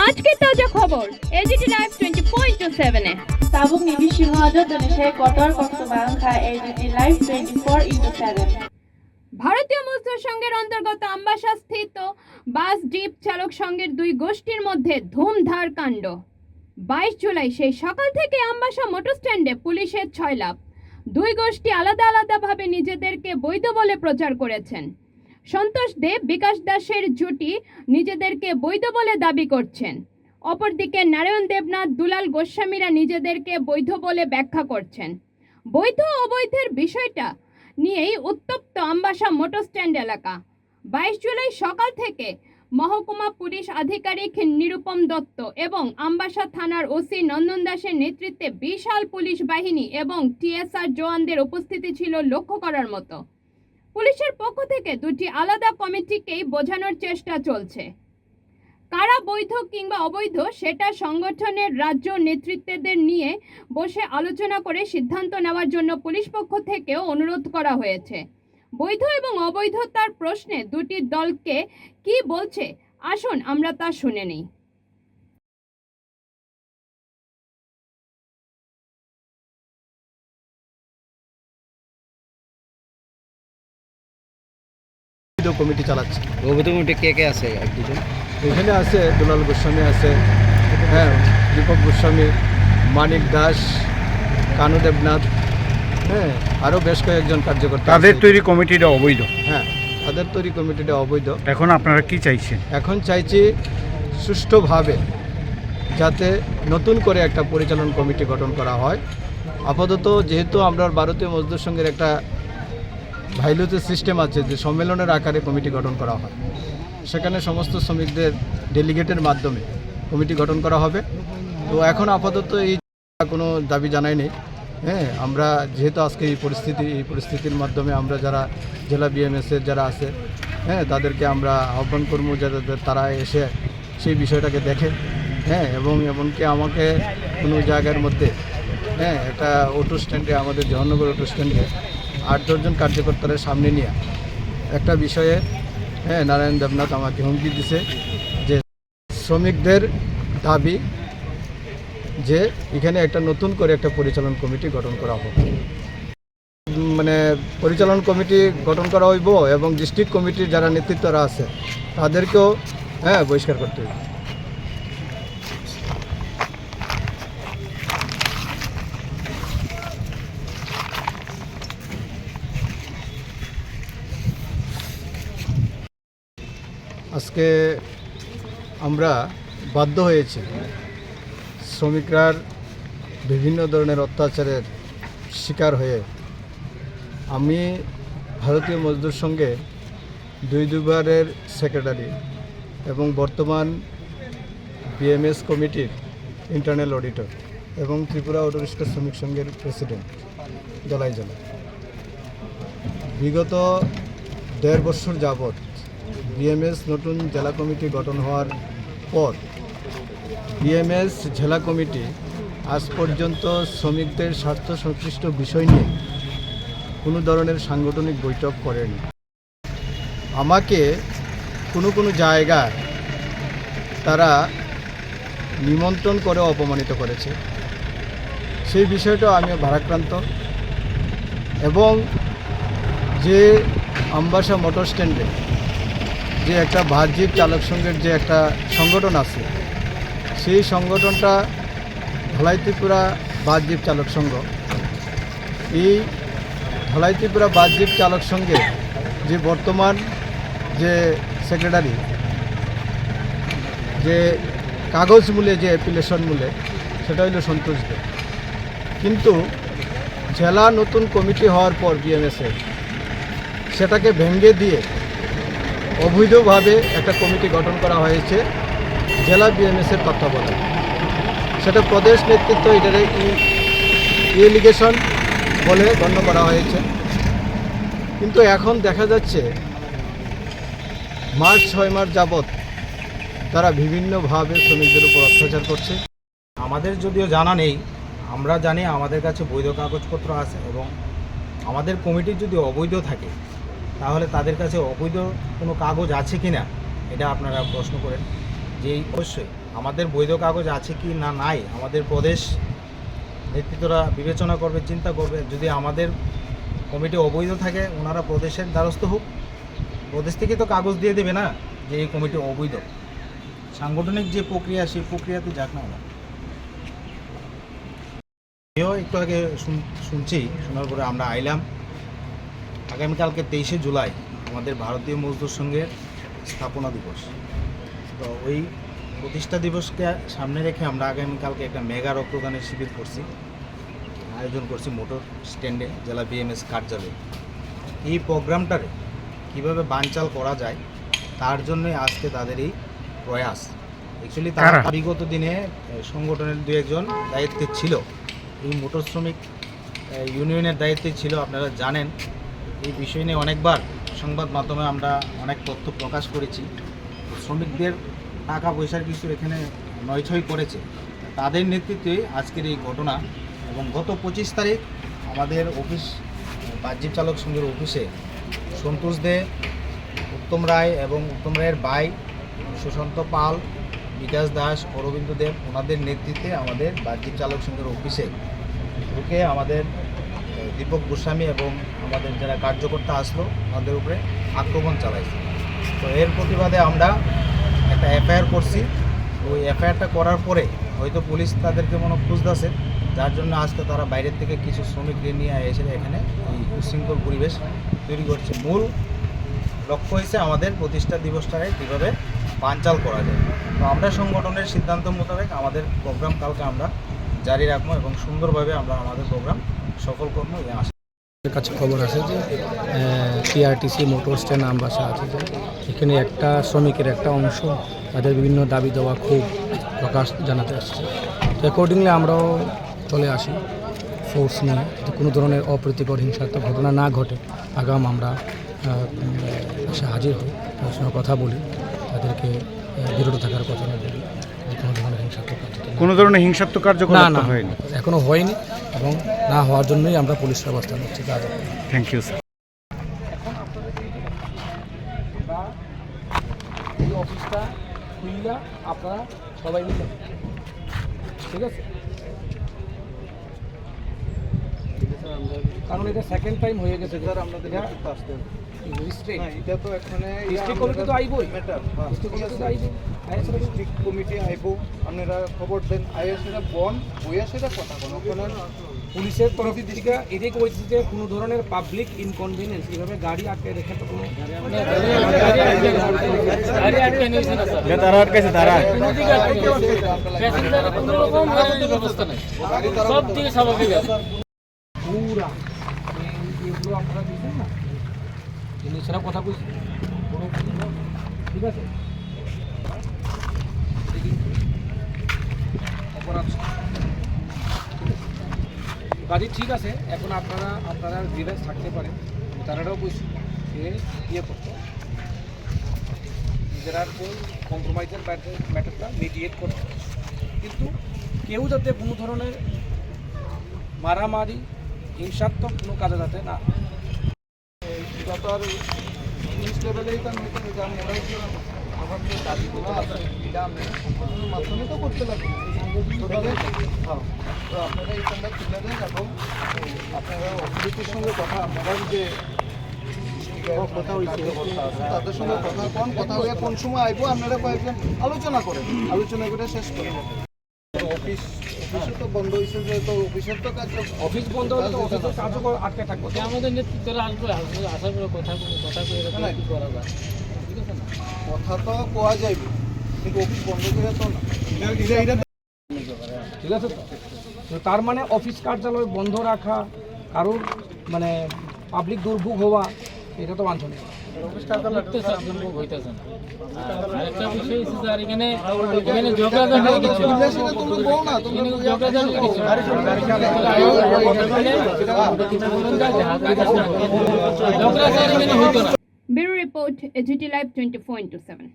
আজকের তাজা খবর LGT লাইভ 24/7 এ Tabuk ni Bishimoto Indonesia kotor kokto bangka LGT Live 24/7 ভারতীয় মজদুর সংঘের অন্তর্গত আমবাসা স্থিত বাস জিপ চালক সংঘের দুই গোষ্ঠীর মধ্যে ধুমধার কাণ্ড। 22 জুলাই সেই সকাল থেকে আমবাসা মোটর স্ট্যান্ডে পুলিশের ছয়লাভ। দুই গোষ্ঠী আলাদা আলাদাভাবে নিজেদেরকে বৈধ বলে প্রচার করেছেন। সন্তোষ দেব, বিকাশ দাসের জুটি নিজেদেরকে বৈধ বলে দাবি করছেন। অপরদিকে নারায়ণ দেবনাথ, দুলাল গোস্বামীরা নিজেদেরকে বৈধ বলে ব্যাখ্যা করছেন। বৈধ অবৈধের বিষয়টা নিয়েই উত্তপ্ত আমবাসা মোটর স্ট্যান্ড এলাকা। 22 জুলাই সকাল থেকে মহকুমা পুলিশ আধিকারিক নিরুপম দত্ত এবং আমবাসা থানার ওসি নন্দন দাসের নেতৃত্বে বিশাল পুলিশ বাহিনী এবং টিএসআর জওয়ানদের উপস্থিতি ছিল লক্ষ্য করার মতো। পুলিশের পক্ষ থেকে দুটি আলাদা কমিটিকেই বোঝানোর চেষ্টা চলছে। কারা বৈধ কিংবা অবৈধ সেটা সংগঠনের রাজ্য নেতৃত্বদের নিয়ে বসে আলোচনা করে সিদ্ধান্ত নেওয়ার জন্য পুলিশ পক্ষ থেকেও অনুরোধ করা হয়েছে। বৈধ এবং অবৈধতার প্রশ্নে দুটি দলকে কি বলছে আসুন আমরা তা শুনে নিই। কমিটি চালাচ্ছে। অবৈধ কমিটি কে কে আছে? এক দুজন এখানে আছে দুলাল গোস্বামী আছে, হ্যাঁ, দীপক গোস্বামী, মানিক দাস, কানু দেবনাথ, হ্যাঁ, আরও বেশ কয়েকজন কার্যকর্তা। তাদের তৈরি কমিটিটা অবৈধ। হ্যাঁ, তাদের তৈরি কমিটিটা অবৈধ। এখন আপনারা কি চাইছেন? এখন চাইছি সুষ্ঠুভাবে যাতে নতুন করে একটা পরিচালন কমিটি গঠন করা হয়। আপাতত যেহেতু আমরা ভারতীয় মজদুর সংঘের একটা ভাইলুতে সিস্টেম আছে যে সম্মেলনের আকারে কমিটি গঠন করা হয়, সেখানে সমস্ত শ্রমিকদের ডেলিগেটের মাধ্যমে কমিটি গঠন করা হবে। তো এখন আপাতত এই কোনো দাবি জানাই নেই। হ্যাঁ, আমরা যেহেতু আজকে এই পরিস্থিতির মাধ্যমে আমরা যারা জেলা বিএমএসের যারা আছে, হ্যাঁ, তাদেরকে আমরা আহ্বান করবো যাতে তারা এসে সেই বিষয়টাকে দেখে, হ্যাঁ, এবং এমনকি আমাকে কোনো জায়গার মধ্যে, হ্যাঁ, একটা অটো স্ট্যান্ডে, আমাদের জওহরনগর অটো স্ট্যান্ডে 8-10 জন কার্যকর্তাদের সামনে নিয়ে একটা বিষয়ে, হ্যাঁ, নারায়ণ দেবনাথ আমাকে হুমকি দিছে যে শ্রমিকদের দাবি যে এখানে একটা নতুন করে একটা পরিচালন কমিটি গঠন করা হবে, মানে পরিচালন কমিটি গঠন করা হইব এবং ডিস্ট্রিক্ট কমিটির যারা নেতৃত্বরা আছে তাদেরকেও, হ্যাঁ, বহিষ্কার করতে হইব। আজকে আমরা বাধ্য হয়েছি শ্রমিকরা বিভিন্ন ধরনের অত্যাচারের শিকার হয়ে। আমি ভারতীয় মজদুর সংঘে দুইবারের সেক্রেটারি এবং বর্তমান বিএমএস কমিটির ইন্টারনাল অডিটর এবং ত্রিপুরা অটো রিক্সা শ্রমিক সংঘের প্রেসিডেন্ট জেলায় জেলা। বিগত 1.5 বছর যাবৎ বিএমএস নতুন জেলা কমিটি গঠন হওয়ার পর বিএমএস জেলা কমিটি আজ পর্যন্ত শ্রমিকদের স্বার্থ সংশ্লিষ্ট বিষয় নিয়ে কোনো ধরনের সাংগঠনিক বৈঠক করেনি। আমাকে কোনো জায়গায় তারা নিমন্ত্রণ করে অপমানিত করেছে, সেই বিষয়টা আমি ভারাক্রান্ত। এবং যে আমবাসা মোটর স্ট্যান্ডে যে একটা বাহ্যিক চালক সংঘের যে একটা সংগঠন আছে, সেই সংগঠনটা ধলাই ত্রিপুরা বাহ্যিক চালক সংঘ। এই ধলাই ত্রিপুরা বাহ্যিক চালক সংঘে যে বর্তমান যে সেক্রেটারি, যে কাগজ মূলে যে অ্যাপ্লিকেশন মূলে, সেটা হইল সন্তোষ দেব। কিন্তু জেলা নতুন কমিটি হওয়ার পর বিএমএসের সেটাকে ভেঙে দিয়ে অবৈধভাবে একটা কমিটি গঠন করা হয়েছে জেলা বিএমএসের তত্ত্বাবধানে। সেটা প্রদেশ নেতৃত্ব এটারে ইলিগেশন বলে গণ্য করা হয়েছে। কিন্তু এখন দেখা যাচ্ছে 6 মাস যাবৎ তারা বিভিন্নভাবে শ্রমিকদের উপর অত্যাচার করছে। আমাদের যদিও জানা নেই, আমরা জানি আমাদের কাছে বৈধ কাগজপত্র আছে এবং আমাদের কমিটির যদি অবৈধ থাকে তাহলে তাদের কাছে অবৈধ কোনো কাগজ আছে কি না এটা আপনারা প্রশ্ন করেন। যে অবশ্যই আমাদের বৈধ কাগজ আছে কি না নাই আমাদের প্রদেশ নেতৃত্বরা বিবেচনা করবে, চিন্তা করবে। যদি আমাদের কমিটি অবৈধ থাকে ওনারা প্রদেশের দ্বারস্থ হোক, প্রদেশ থেকে তো কাগজ দিয়ে দেবে না যে এই কমিটি অবৈধ। সাংগঠনিক যে প্রক্রিয়া সেই প্রক্রিয়াতে যাক না ওরা। আমিও একটু আগে শুনছি, শোনার পরে আমরা আইলাম। আগামীকালকে 23শে জুলাই আমাদের ভারতীয় মজদুর সংঘের স্থাপনা দিবস। তো ওই প্রতিষ্ঠা দিবসকে সামনে রেখে আমরা আগামীকালকে একটা মেগা রক্তদানের শিবির করছি, আয়োজন করছি মোটর স্ট্যান্ডে, জেলা বিএমএস কার্যালয়ে। এই প্রোগ্রামটারে কীভাবে বানচাল করা যায় তার জন্যই আজকে তাদের এই প্রয়াস। অ্যাকচুয়ালি তারা বিগত দিনে সংগঠনের দু একজন দায়িত্বে ছিল, এই মোটর শ্রমিক ইউনিয়নের দায়িত্বে ছিল। আপনারা জানেন এই বিষয় নিয়ে অনেকবার সংবাদ মাধ্যমে আমরা অনেক তথ্য প্রকাশ করেছি। শ্রমিকদের টাকা পয়সার কিছু এখানে নয়ছয় করেছে, তাদের নেতৃত্বে আজকের এই ঘটনা। এবং গত 25 তারিখ আমাদের অফিস বাহ্যিক চালক সংঘের অফিসে সন্তোষ দে, উত্তম রায় এবং উত্তম রায়ের ভাই সুশান্ত পাল, বিকাশ দাস, অরবিন্দ দেব, ওনাদের নেতৃত্বে আমাদের বাহ্যিক চালক সংঘের অফিসে ঢুকে আমাদের দীপক গোস্বামী এবং আমাদের যারা কার্যকর্তা আসলো ওনাদের উপরে আক্রমণ চালাইছে। তো এর প্রতিবাদে আমরা একটা এফআইআর করছি। ওই এফআইআরটা করার পরে হয়তো পুলিশ তাদেরকে মনে খুঁজতেছে, যার জন্য আজকে তারা বাইরের থেকে কিছু শ্রমিকদের নিয়ে এসে এখানে এই উশৃঙ্খল পরিবেশ তৈরি করছে। মূল লক্ষ্য হয়েছে আমাদের প্রতিষ্ঠা দিবসটাকে কীভাবে বানচাল করা যায়। তো আমরা সংগঠনের সিদ্ধান্ত মোতাবেক আমাদের প্রোগ্রাম কালকে আমরা জারি রাখবো এবং সুন্দরভাবে আমরা আমাদের প্রোগ্রাম সফল করবো এই আশা। আমাদের কাছে খবর আছে যে টিআরটিসি মোটর স্ট্যান্ড আমবাসা আছে, যে এখানে একটা শ্রমিকের একটা অংশ তাদের বিভিন্ন দাবি দেওয়া খুব প্রকাশ জানাতে আসছে। তো অ্যাকর্ডিংলি আমরাও চলে আসি ফোর্স নিয়ে, যাতে কোনো ধরনের অপ্রীতিকর হিংসাত্মক ঘটনা না ঘটে। আগাম আমরা এসে হাজির হই, তাদের সঙ্গে কথা বলি, তাদেরকে বিরত থাকার কথা না বলি, কোনো ধরনের হিংসাত্মক কার্য কোনো ধরনের হিংসাত্মক না কার্যকলাপ না হয়নি। এখনো হয়নি এবং না হওয়ার জন্যই আমরা পুলিশ ব্যবস্থা নিচ্ছি। Thank you sir. এই অফিসটা খুললা আপনারা সবাই মিলে, ঠিক আছে? কারণ এটা সেকেন্ড টাইম হয়ে গেছে স্যার, আপনাদের এটা তো এখানে ডিস্ট্রিক্ট কমিটি তো আইবই, ডিস্ট্রিক্ট কমিটি তো আইবই, ডিস্ট্রিক্ট কমিটি আইবো। আপনারা খবর দেন, আইএসএরা বন বইয়াসেরা কথা কোনো পুলিশের তরফ থেকে এটাই কইছে যে কোনো ধরনের পাবলিক ইনকনভিনিয়েন্স এভাবে গাড়ি আটকে রেখে তো কোনো গাড়ি আটকে নিয়েছে না স্যার, তারা আটকাইছে, তারা প্যাসেঞ্জার কোনো রকম ব্যবস্থা নাই, সব দিকে স্বাভাবিক আছে পুরা। এগুলো আপনারা দিচ্ছেন না, জিনিসেরা কথা কইছি পুরো, ঠিক আছে? অপরাধ কাজে ঠিক আছে। এখন আপনারা গ্রিভেন্স থাকতে পারে, তারাও কইছি যে ইয়ে করতো নিজেরা কোন কম্প্রোমাইজের ম্যাটারটা মিডিয়েট করতো, কিন্তু কেউ যাতে কোনো ধরনের মারামারি হিংসাত্মক কোনো কাজে যাতে না। এটা তো আর নিউজ লেভেলেই তো আমাদের দাবি মাধ্যমে তো করতে লাগবে। তো আপনারা এই সঙ্গে তুলে দেন এবং আপনারা অথরিটির সঙ্গে কথা, আপনারা যে কথা হয়েছে তাদের সঙ্গে কথা হয়ে কোন সময় আইবো আপনারা কয়েকজন আলোচনা করেন, আলোচনা করে শেষ করেন। অফিস তো বন্ধ হয়েছে, তো অফিসের তো কাজ, অফিস বন্ধ হলে তো অফিসের কাজও আটকে থাকবো। আমাদের নেতৃত্বরা আসবে, আসার পরে কথা করা যায়, ঠিক আছে না? কথা তো কোয়া যাইবে, কিন্তু অফিস বন্ধ করে তো না, ঠিক আছে? তো তার মানে অফিস কার্যালয় বন্ধ রাখা, কারোর মানে পাবলিক দুর্ভোগ হওয়া, এটা তো বাঞ্ছনীয়। অফিস কার্যালয় দুর্ভোগ হইতেছে না। আরেকটা বিষয় হচ্ছে স্যার, এখানে যোগাযোগ হয়ে গেছে, ব্যুরো রিপোর্ট, এজিটি লাইভ 24/7।